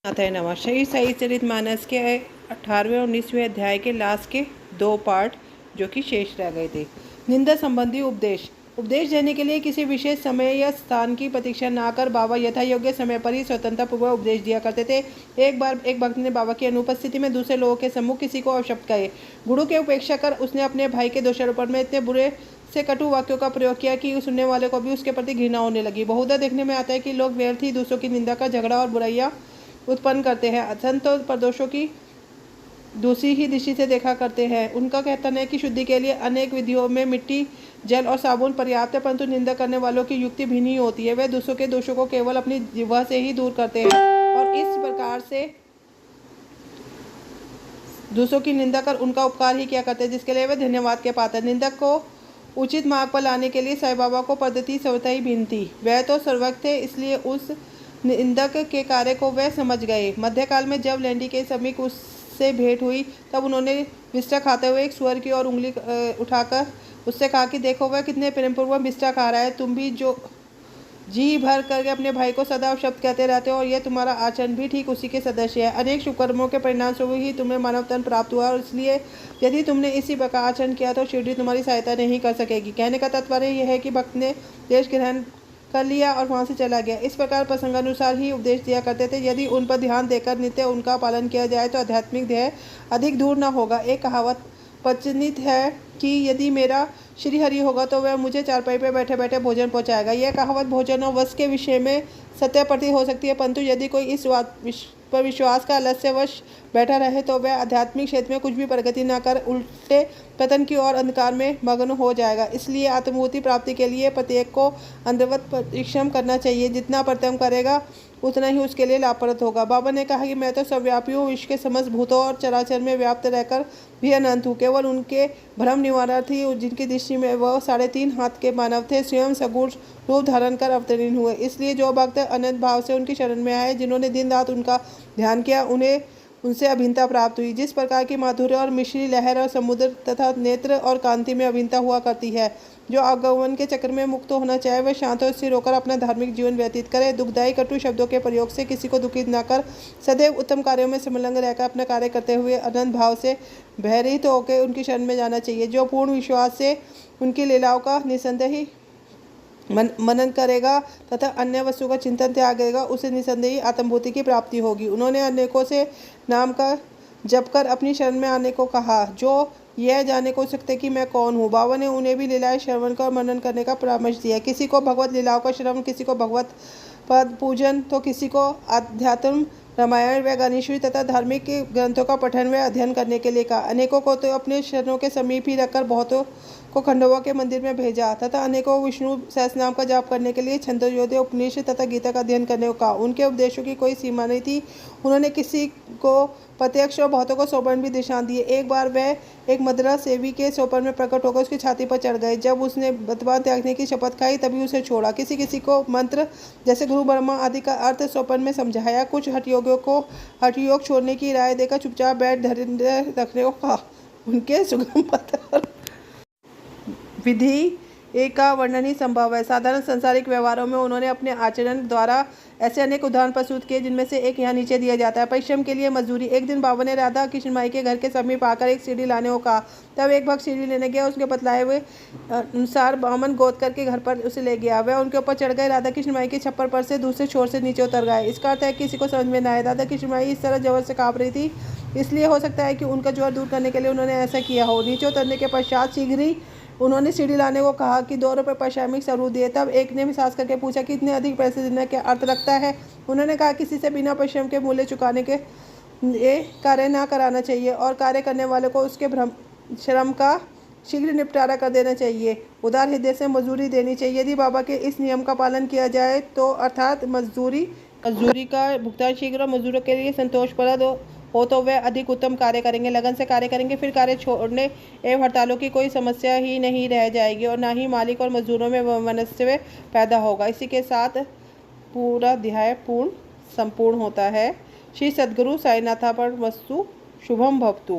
अतः नमः। श्री सच्चरितमानस के 18वें और 19वें अध्याय के लास्ट के 2 पार्ट जो कि शेष रह गए थे। निंदा संबंधी उपदेश देने के लिए किसी विशेष समय या स्थान की प्रतीक्षा ना कर बाबा यथा योग्य समय पर ही स्वतंत्रता पूर्वक उपदेश दिया करते थे। एक बार एक भक्त ने बाबा की अनुपस्थिति में दूसरे लोगों के सम्मुख किसी को अपशब्द कहे। गुरु की उपेक्षा कर उसने अपने भाई के दोषारोपण में इतने बुरे से कटु वाक्यों का प्रयोग किया कि सुनने वाले को भी उसके प्रति घृणा होने लगी। बहुधा देखने में आता है कि लोग व्यर्थ ही दूसरों की निंदा का झगड़ा और बुराइयां उत्पन्न करते हैं। संत तो प्रदोषों की दूसरी ही दृष्टि से देखा करते हैं। उनका कहना है कि शुद्धि के लिए अनेक विधियों में मिट्टी, जल और साबुन पर्याप्त है, परंतु निंदा करने वालों की युक्ति भिन्न ही होती है। वे दूसरों के दोषों को केवल अपनी जिह्वा से ही दूर करते हैं और इस प्रकार से दूसरों की निंदा कर उनका उपकार ही किया करते हैं, जिसके लिए वे धन्यवाद के पात्र। निंदक को उचित मार्ग पर लाने के लिए साईं बाबा को पद्धति स्वतः ही भिन्न थी। वह तो सर्वज्ञ थे, इसलिए उस निंदक के कार्य को वह समझ गए। मध्यकाल में जब लैंडी के समीप उससे भेंट हुई तब उन्होंने बिस्टा खाते हुए एक सुअर की ओर उंगली उठाकर उससे कहा कि देखो वह कितने प्रेमपूर्वक बिस्टा खा रहा है। तुम भी जो जी भर करके अपने भाई को सदा शब्द कहते रहते हो और यह तुम्हारा आचरण भी ठीक उसी के सदस्य है। अनेक शुभकर्मों के परिणाम स्वरूप ही तुम्हें मानव तन प्राप्त हुआ और इसलिए यदि तुमने इसी प्रकार आचरण किया तो शिरडी तुम्हारी सहायता नहीं कर सकेगी। कहने का तात्पर्य यह है कि भक्त ने देश ग्रहण कर लिया और वहाँ से चला गया। इस प्रकार प्रसंगानुसार ही उपदेश दिया करते थे। यदि उन पर ध्यान देकर नित्य उनका पालन किया जाए तो आध्यात्मिक ध्येय अधिक दूर न होगा। एक कहावत प्रचलित है कि यदि मेरा श्री हरि होगा तो वह मुझे चारपाई पर बैठे बैठे भोजन पहुंचाएगा। यह कहावत भोजन और वश के विषय में सत्य प्रतीत हो सकती है, परंतु यदि कोई इस बात पर विश्वास का आलस्यवश बैठा रहे तो वह आध्यात्मिक क्षेत्र में कुछ भी प्रगति न कर उल्टे पतन की ओर अंधकार में मग्न हो जाएगा। इसलिए आत्मभूति प्राप्ति के लिए प्रत्येक को अंतर्गत परिश्रम करना चाहिए। जितना परिश्रम करेगा उतना ही उसके लिए लाभप्रद होगा। बाबा ने कहा कि मैं तो सर्वव्यापी हूँ, विश्व के समस्त भूतों और चराचर में व्याप्त रहकर भी अनंत हूँ। केवल उनके भ्रम निवारणार्थी जिनकी दृष्टि में वह 3.5 हाथ के मानव थे स्वयं सगुण रूप धारण कर अवतीर्ण हुए। इसलिए जो भक्त अनंत भाव से उनकी शरण में आए, जिन्होंने दिन रात उनका ध्यान किया, उन्हें उनसे अभिन्नता प्राप्त हुई। जिस प्रकार की माधुर्य और मिश्री लहर और समुद्र तथा नेत्र और कांति में अभिन्नता हुआ करती है, जो आगमन के चक्र में मुक्त होना चाहे वह शांत और स्थिर होकर अपना धार्मिक जीवन व्यतीत करे। दुखदायी कटु शब्दों के प्रयोग से किसी को दुखित न कर सदैव उत्तम कार्यों में संलग्न रहकर अपना कार्य करते हुए अनंत भाव से भयरहित होकर उनकी शरण में जाना चाहिए। जो पूर्ण विश्वास से उनकी लीलाओं का निसंदेह ही मनन करेगा तथा अन्य वस्तु का चिंतन त्यागेगा, उसे निसंदेही आत्मभूति की प्राप्ति होगी। उन्होंने अनेकों से नाम का जप कर अपनी शरण में आने को कहा, जो यह जाने को सकते कि मैं कौन हूँ। बाबा ने उन्हें भी लीलाएं श्रवण का और मनन करने का परामर्श दिया। किसी को भगवत लीलाओं का श्रवण, किसी को भगवत पद पूजन, तो किसी को अध्यात्म, रामायण व गणेश्वरी तथा धार्मिक ग्रंथों का पठन व अध्ययन करने के लिए कहा। अनेकों को तो अपने शरणों के समीप ही रखकर बहुतों को खंडोबा के मंदिर में भेजा तथा अनेकों विष्णु सहस्रनाम का जाप करने के लिए छंदोज्योति, उपनिषद तथा गीता का अध्ययन करने को कहा। उनके उपदेशों की कोई सीमा नहीं थी। उन्होंने किसी को प्रत्यक्ष और बहुतों को स्वप्न भी दृष्टांत दिए। एक बार वह एक मद्रा सेवी के स्वप्न में प्रकट होकर उसकी छाती पर चढ़ गए। जब उसने वर्तमान त्यागने की शपथ खाई तभी उसे छोड़ा। किसी किसी को मंत्र जैसे गुरु ब्रह्मा आदि का अर्थ स्वप्न में समझाया। कुछ हठयोगियों को हठयोग छोड़ने की राय देकर चुपचाप बैठ धैर्य रखने को कहा। उनके सुगम पत्र विधि का वर्णन ही संभव है। साधारण संसारिक व्यवहारों में उन्होंने अपने आचरण द्वारा ऐसे अनेक उदाहरण प्रस्तुत किए, जिनमें से एक यहाँ नीचे दिया जाता है। परिश्रम के लिए मजदूरी। एक दिन बाबा ने राधा कृष्ण माई के घर के समीप आकर एक सीढ़ी लाने को कहा। तब एक भक्त सीढ़ी लेने गया। उसके बतलाए हुए अनुसार बामन गोद करके घर पर उसे ले गया। वह उनके ऊपर चढ़ गए। राधा कृष्ण माई के छप्पर पर से दूसरे छोर से नीचे उतर गए। इसका अर्थ है कि किसी को समझ में न आए। राधा कृष्ण माई इस तरह जबर से काँप रही थी, इसलिए हो सकता है कि उनका ज्वर दूर करने के लिए उन्होंने ऐसा किया हो। नीचे उतरने के पश्चात शीघ्र ही उन्होंने सीढ़ी लाने को कहा कि 2 रुपये पारिश्रमिक स्वरूप दिए। तब एक ने मिसाज करके पूछा कि इतने अधिक पैसे देने का अर्थ रखता है। उन्होंने कहा किसी से बिना परिश्रम के मूल्य चुकाने के कार्य ना कराना चाहिए और कार्य करने वाले को उसके श्रम का शीघ्र निपटारा कर देना चाहिए। उदार हृदय से मजदूरी देनी चाहिए। यदि बाबा के इस नियम का पालन किया जाए तो अर्थात मजदूरी का भुगतान शीघ्र और मजदूरों के लिए संतोषप्रद हो तो वह अधिक उत्तम कार्य करेंगे, लगन से कार्य करेंगे। फिर कार्य छोड़ने एवं हड़तालों की कोई समस्या ही नहीं रह जाएगी और ना ही मालिक और मजदूरों में वैमनस्य पैदा होगा। इसी के साथ पूरा अध्याय संपूर्ण होता है। श्री सद्गुरु साईनाथार्पणमस्तु। शुभम भवतु।